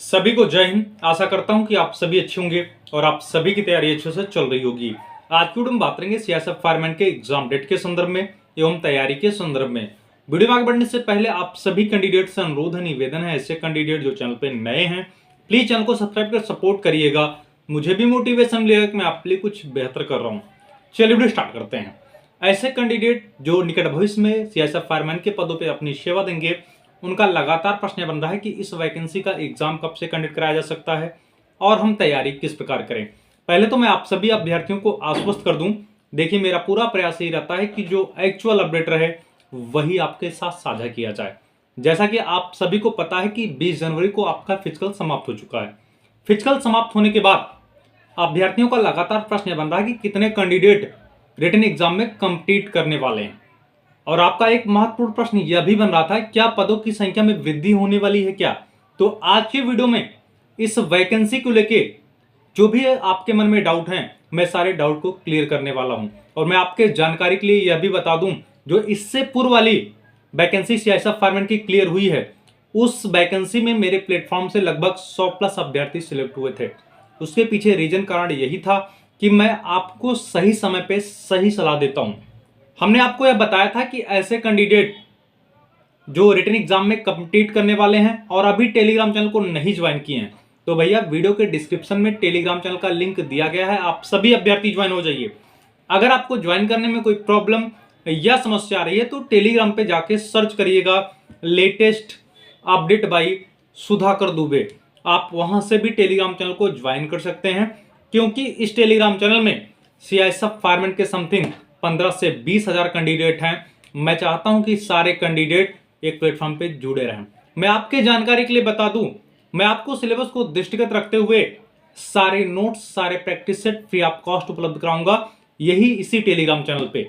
सभी को जय हिंद। आशा करता हूं कि आप सभी अच्छे होंगे और आप सभी की तैयारी अच्छे से चल रही होगी। आज की वीडियो में बात करेंगे सीआईएसएफ फायरमैन के एग्जाम डेट के संदर्भ में एवं तैयारी के संदर्भ में। वीडियो में आगे बढ़ने से पहले आप सभी कैंडिडेट से अनुरोध है, निवेदन है, ऐसे कैंडिडेट जो चैनल पे नए हैं प्लीज चैनल को सब्सक्राइब कर सपोर्ट करिएगा। मुझे भी मोटिवेशन मिलेगा कि मैं आपके लिए कुछ बेहतर कर रहा हूँ। चलिए वीडियो स्टार्ट करते हैं। ऐसे कैंडिडेट जो निकट भविष्य में सीआईएसएफ फायरमैन के पदों पर अपनी सेवा देंगे, उनका लगातार प्रश्न बन रहा है कि इस वैकेंसी का एग्जाम कब से कंडक्ट कराया जा सकता है और हम तैयारी किस प्रकार करें। पहले तो मैं आप सभी अभ्यर्थियों को आश्वस्त कर दूं, देखिए मेरा पूरा प्रयास यही रहता है कि जो एक्चुअल अपडेट रहे वही आपके साथ साझा किया जाए। जैसा कि आप सभी को पता है कि 20 जनवरी को आपका फिजिकल समाप्त हो चुका है। फिजिकल समाप्त होने के बाद अभ्यर्थियों का लगातार प्रश्न बन रहा है कि कितने कैंडिडेट रिटन एग्जाम में कंप्लीट करने वाले हैं। और आपका एक महत्वपूर्ण प्रश्न यह भी बन रहा था, क्या पदों की संख्या में वृद्धि होने वाली है क्या। तो आज की वीडियो में इस वैकेंसी को लेके जो भी आपके मन में डाउट हैं, मैं सारे डाउट को क्लियर करने वाला हूं। और मैं आपके जानकारी के लिए यह भी बता दूं, जो इससे पूर्व वाली वैकेंसी सीआईएसएफ फायरमैन की क्लियर हुई है, उस वैकेंसी में मेरे प्लेटफॉर्म से लगभग 100+ अभ्यर्थी सिलेक्ट हुए थे। उसके पीछे रीजन कारण यही था कि मैं आपको सही समय पे सही सलाह देता हूं। हमने आपको यह बताया था कि ऐसे कैंडिडेट जो रिटन एग्जाम में कंप्लीट करने वाले हैं और अभी टेलीग्राम चैनल को नहीं ज्वाइन किए हैं, तो भैया वीडियो के डिस्क्रिप्शन में टेलीग्राम चैनल का लिंक दिया गया है, आप सभी अभ्यर्थी ज्वाइन हो जाइए। अगर आपको ज्वाइन करने में कोई प्रॉब्लम या समस्या आ रही है तो टेलीग्राम पे जाके सर्च करिएगा latest update by Sudhakar Dubey. आप वहां से भी टेलीग्राम चैनल को ज्वाइन कर सकते हैं, क्योंकि इस टेलीग्राम चैनल में सीआईएसएफ फायरमैन के समथिंग 15 से 20 हजार कैंडिडेट हैं। मैं चाहता हूं कि सारे कैंडिडेट एक प्लेटफॉर्म पे जुड़े रहें। मैं आपके जानकारी के लिए बता दूं, मैं आपको सिलेबस को दृष्टिगत रखते हुए सारे नोट्स, सारे practice set free of cost उपलब्ध कराऊंगा, यही इसी टेलीग्राम चैनल पे।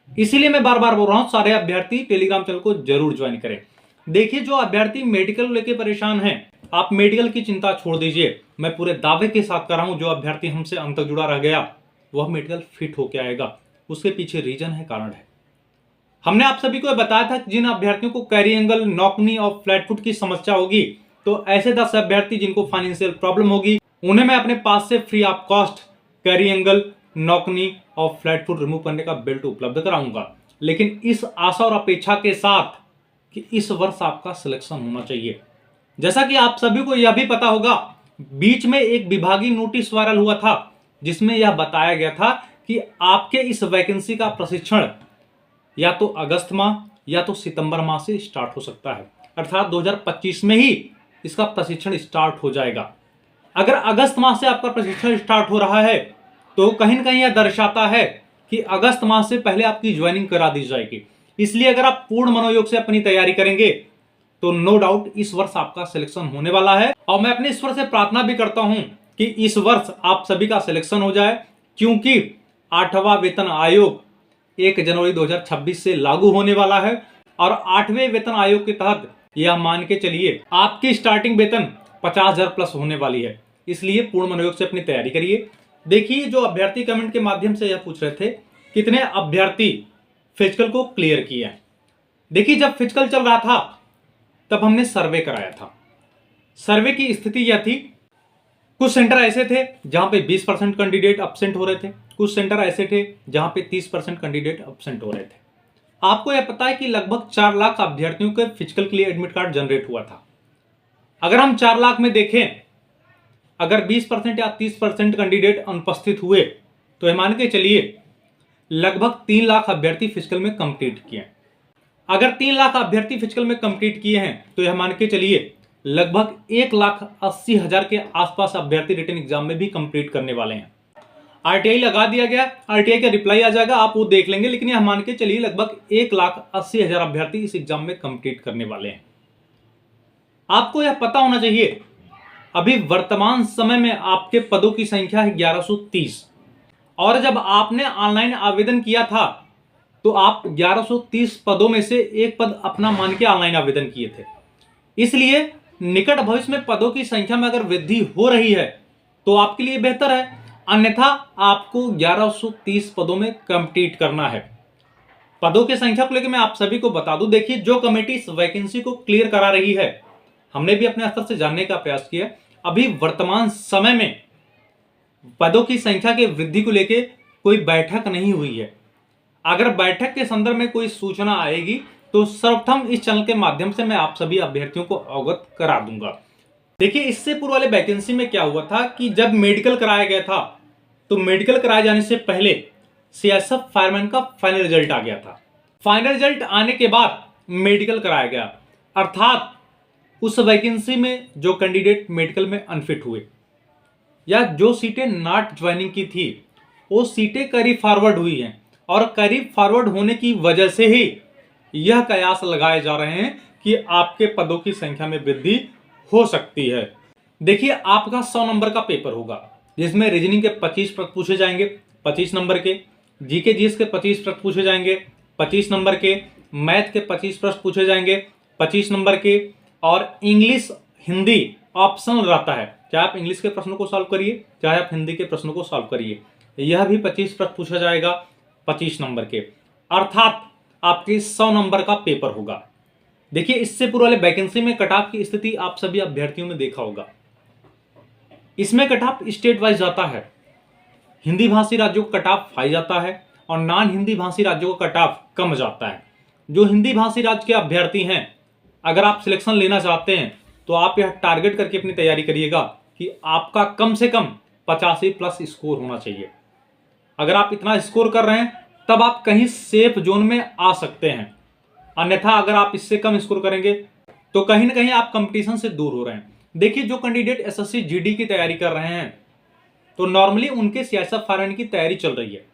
इसीलिए मैं बार बार बोल रहा हूं, सारे अभ्यर्थी टेलीग्राम चैनल को जरूर ज्वाइन करें। देखिए, जो अभ्यर्थी मेडिकल लेके परेशान हैं, आप मेडिकल की चिंता छोड़ दीजिए। मैं पूरे दावे के साथ कर रहा हूं, जो अभ्यर्थी हमसे अंत तक जुड़ा रह गया वह मेडिकल फिट होके आएगा। उसके पीछे रीजन है, कारण है। हमने आप सभी को बताया था कि जिन अभ्यर्थियों को कैरी एंगल, नॉकनी और फ्लैट फुट की समस्या होगी, तो ऐसे 10 अभ्यर्थी जिनको फाइनेंशियल प्रॉब्लम होगी, उन्हें मैं अपने पास से free of cost carry angle, knock knee और फ्लैट फुट रिमूव करने का बेल्ट उपलब्ध कराऊंगा। लेकिन इस आशा और अपेक्षा के साथ कि इस वर्ष आपका सिलेक्शन होना चाहिए। जैसा कि आप सभी को यह भी पता होगा, बीच में एक विभागीय नोटिस वायरल हुआ था जिसमें यह बताया गया था कि आपके इस वैकेंसी का प्रशिक्षण या तो अगस्त माह या तो सितंबर माह से स्टार्ट हो सकता है, अर्थात 2025 में ही इसका प्रशिक्षण स्टार्ट हो जाएगा। अगर अगस्त माह से आपका प्रशिक्षण स्टार्ट हो रहा है तो कहीं न कहीं यह दर्शाता है कि अगस्त माह से पहले आपकी ज्वाइनिंग करा दी जाएगी। इसलिए अगर आप पूर्ण मनोयोग से अपनी तैयारी करेंगे तो नो डाउट इस वर्ष आपका सिलेक्शन होने वाला है। और मैं अपने ईश्वर से प्रार्थना भी करता हूं कि इस वर्ष आप सभी का सिलेक्शन हो जाए, क्योंकि 8वां वेतन आयोग 1 जनवरी 2026 से लागू होने वाला है। और 8वें वेतन आयोग के तहत यह मान के चलिए आपकी स्टार्टिंग वेतन 50,000+ होने वाली है। इसलिए पूर्ण मनोयोग से अपनी तैयारी करिए। देखिए, जो अभ्यर्थी कमेंट के माध्यम से यह पूछ रहे थे कितने अभ्यर्थी फिजिकल को क्लियर किए हैं। देखिए, जब फिजिकल चल रहा था तब हमने सर्वे कराया था। सर्वे की स्थिति यह थी, कुछ सेंटर ऐसे थे जहां पे 20% कैंडिडेट एब्सेंट हो रहे थे, कुछ सेंटर ऐसे थे जहां पे 30% कैंडिडेट एब्सेंट हो रहे थे। आपको यह पता है कि लगभग 4 लाख अभ्यर्थियों के फिजिकल के लिए एडमिट कार्ड जनरेट हुआ था। अगर हम 4 लाख में देखें, अगर 20% या 30% कैंडिडेट अनुपस्थित हुए तो मान के चलिए लगभग 3 लाख अभ्यर्थी फिजिकल में कंप्लीट किए। अगर 3 लाख अभ्यर्थी फिजिकल में कंप्लीट किए हैं तो यह मान के चलिए लगभग 1,80,000 के आसपास अभ्यर्थी रिटन एग्जाम में भी कंप्लीट करने वाले हैं। आरटीआई लगा दिया गया, आरटीआई का रिप्लाई आ जाएगा, आप वो देख लेंगे, लेकिन यह मान के चलिए लगभग 1,80,000 अभ्यर्थी इस एग्जाम में कंप्लीट करने वाले हैं। आपको यह पता होना चाहिए, अभी वर्तमान समय में आपके पदों की संख्या है 1130, और जब आपने ऑनलाइन आवेदन किया था तो आप 1130 पदों में से एक पद अपना मान के ऑनलाइन आवेदन किए थे। इसलिए निकट भविष्य में पदों की संख्या में अगर वृद्धि हो रही है तो आपके लिए बेहतर है, अन्यथा आपको 1130 पदों में कंप्लीट करना है। पदों की संख्या को लेकर मैं आप सभी को बता दूं, देखिए, जो कमेटी इस वैकेंसी को क्लियर करा रही है हमने भी अपने स्तर से जानने का प्रयास किया। अभी वर्तमान समय में पदों की संख्या के वृद्धि को लेकर कोई बैठक नहीं हुई है। अगर बैठक के संदर्भ में कोई सूचना आएगी तो सर्वप्रथम इस चैनल के माध्यम से मैं आप सभी अभ्यर्थियों को अवगत करा दूंगा। देखिए, इससे पूर्व वाले वैकेंसी में क्या हुआ था कि जब मेडिकल कराया गया था तो मेडिकल कराए जाने से पहले सीएसएफ फायरमैन का फाइनल रिजल्ट आ गया था। फाइनल रिजल्ट आने के बाद मेडिकल कराया गया, अर्थात उस वैकेंसी में जो कैंडिडेट मेडिकल में अनफिट हुए या जो सीटें नॉट ज्वाइनिंग की थी वो सीटें करीब फॉरवर्ड हुई हैं, और करीब फॉरवर्ड होने की वजह से ही यह कयास लगाए जा रहे हैं कि आपके पदों की संख्या में वृद्धि हो सकती है। देखिए, आपका 100 नंबर का पेपर होगा जिसमें रीजनिंग के 25 प्रश्न पूछे जाएंगे 25 नंबर के, जीके जीएस के 25 प्रश्न पूछे जाएंगे 25 नंबर के, मैथ के 25 प्रश्न पूछे जाएंगे 25 नंबर के, और इंग्लिश हिंदी ऑप्शनल रहता है, चाहे आप इंग्लिश के प्रश्नों को सॉल्व करिए चाहे आप हिंदी के प्रश्नों को सॉल्व करिए, यह भी 25 प्रश्न पूछा जाएगा 25 नंबर के, अर्थात आपके 100 नंबर का पेपर होगा। देखिए, इससे पूर्व वाले वैकेंसी में कट ऑफ की स्थिति आप सभी अभ्यर्थियों में देखा होगा। इसमें कट ऑफ स्टेट वाइज जाता है, हिंदी भाषी राज्यों को कट ऑफ हाई जाता है और नॉन हिंदी भाषी राज्यों को कट ऑफ कम जाता है। जो हिंदी भाषी राज्य के अभ्यर्थी हैं, अगर आप सिलेक्शन लेना चाहते हैं तो आप यह टारगेट करके अपनी तैयारी करिएगा कि आपका कम से कम 85 प्लस स्कोर होना चाहिए। अगर आप इतना स्कोर कर रहे हैं तब आप कहीं सेफ जोन में आ सकते हैं, अन्यथा अगर आप इससे कम स्कोर करेंगे तो कहीं ना कहीं आप कंपटीशन से दूर हो रहे हैं। देखिए, जो कैंडिडेट एसएससी जीडी की तैयारी कर रहे हैं तो नॉर्मली उनके सीएसएफ फायरमैन की तैयारी चल रही है।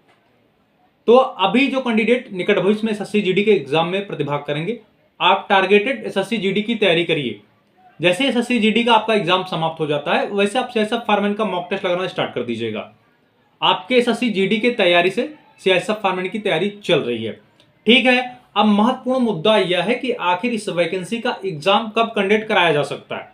तो अभी जो कैंडिडेट निकट भविष्य में एसएससी जीडी के एग्जाम में प्रतिभाग करेंगे, आप टारगेटेड एसएससी जीडी की तैयारी करिए। जैसे एसएससी जीडी का आपका एग्जाम समाप्त हो जाता है वैसे आप सीएसएफ फायरमैन का मॉक टेस्ट लगाना स्टार्ट कर दीजिएगा। आपके एसएससी जीडी की तैयारी से सीएसएफ फायरमैन की तैयारी चल रही है, ठीक है। अब महत्वपूर्ण मुद्दा यह है कि आखिर इस वैकेंसी का एग्जाम कब कंडक्ट कराया जा सकता है।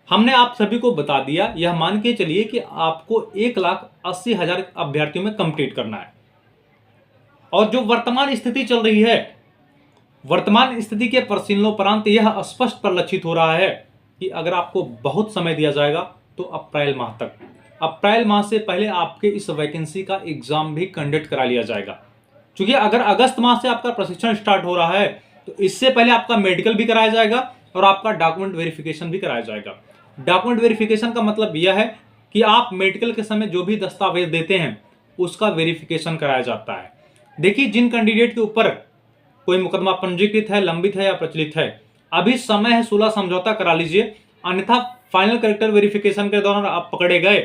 हमने आप सभी को बता दिया, यह मान के चलिए कि आपको 1,80,000 अभ्यर्थियों में कंप्लीट करना है। और जो वर्तमान स्थिति चल रही है, वर्तमान स्थिति के परिशीलनोपरांत यह स्पष्ट परिलक्षित हो रहा है कि अगर आपको बहुत समय दिया जाएगा तो अप्रैल माह तक, अप्रैल माह से पहले आपके इस वैकेंसी का एग्जाम भी कंडक्ट करा लिया जाएगा। क्योंकि अगर अगस्त माह से आपका प्रशिक्षण स्टार्ट हो रहा है तो इससे पहले आपका मेडिकल भी कराया जाएगा और आपका डॉक्यूमेंट वेरिफिकेशन भी कराया जाएगा। डॉक्यूमेंट वेरिफिकेशन का मतलब यह है कि आप मेडिकल के समय जो भी दस्तावेज देते हैं उसका वेरिफिकेशन कराया जाता है। देखिए, जिन कैंडिडेट के ऊपर कोई मुकदमा पंजीकृत है, लंबित है या प्रचलित है, अभी समय है 16 समझौता करा लीजिए, अन्यथा फाइनल कैरेक्टर वेरिफिकेशन के दौरान आप पकड़े गए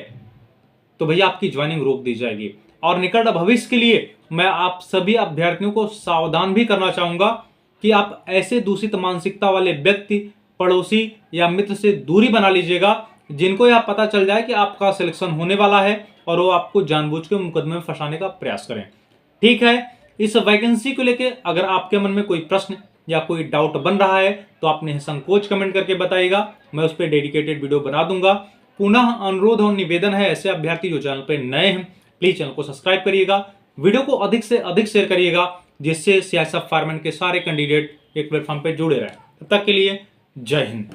तो भैया आपकी ज्वाइनिंग रोक दी जाएगी। और निकट भविष्य के लिए मैं आप सभी अभ्यर्थियों को सावधान भी करना चाहूंगा कि आप ऐसे दूषित मानसिकता वाले व्यक्ति, पड़ोसी या मित्र से दूरी बना लीजिएगा जिनको यह पता चल जाए कि आपका सिलेक्शन होने वाला है और वो आपको जानबूझ के मुकदमे में फंसाने का प्रयास करें, ठीक है। इस वैकेंसी को लेकर अगर आपके मन में कोई प्रश्न या कोई डाउट बन रहा है तो आप निसंकोच कमेंट करके बताइएगा, मैं उस पर डेडिकेटेड वीडियो बना दूंगा। पुनः अनुरोध और निवेदन है, ऐसे अभ्यर्थी जो चैनल पर नए हैं प्लीज चैनल को सब्सक्राइब करिएगा, वीडियो को अधिक से अधिक शेयर करिएगा जिससे सीएसएफ फायरमैन के सारे कैंडिडेट एक प्लेटफॉर्म पे जुड़े रहें। तब तक के लिए जय हिंद।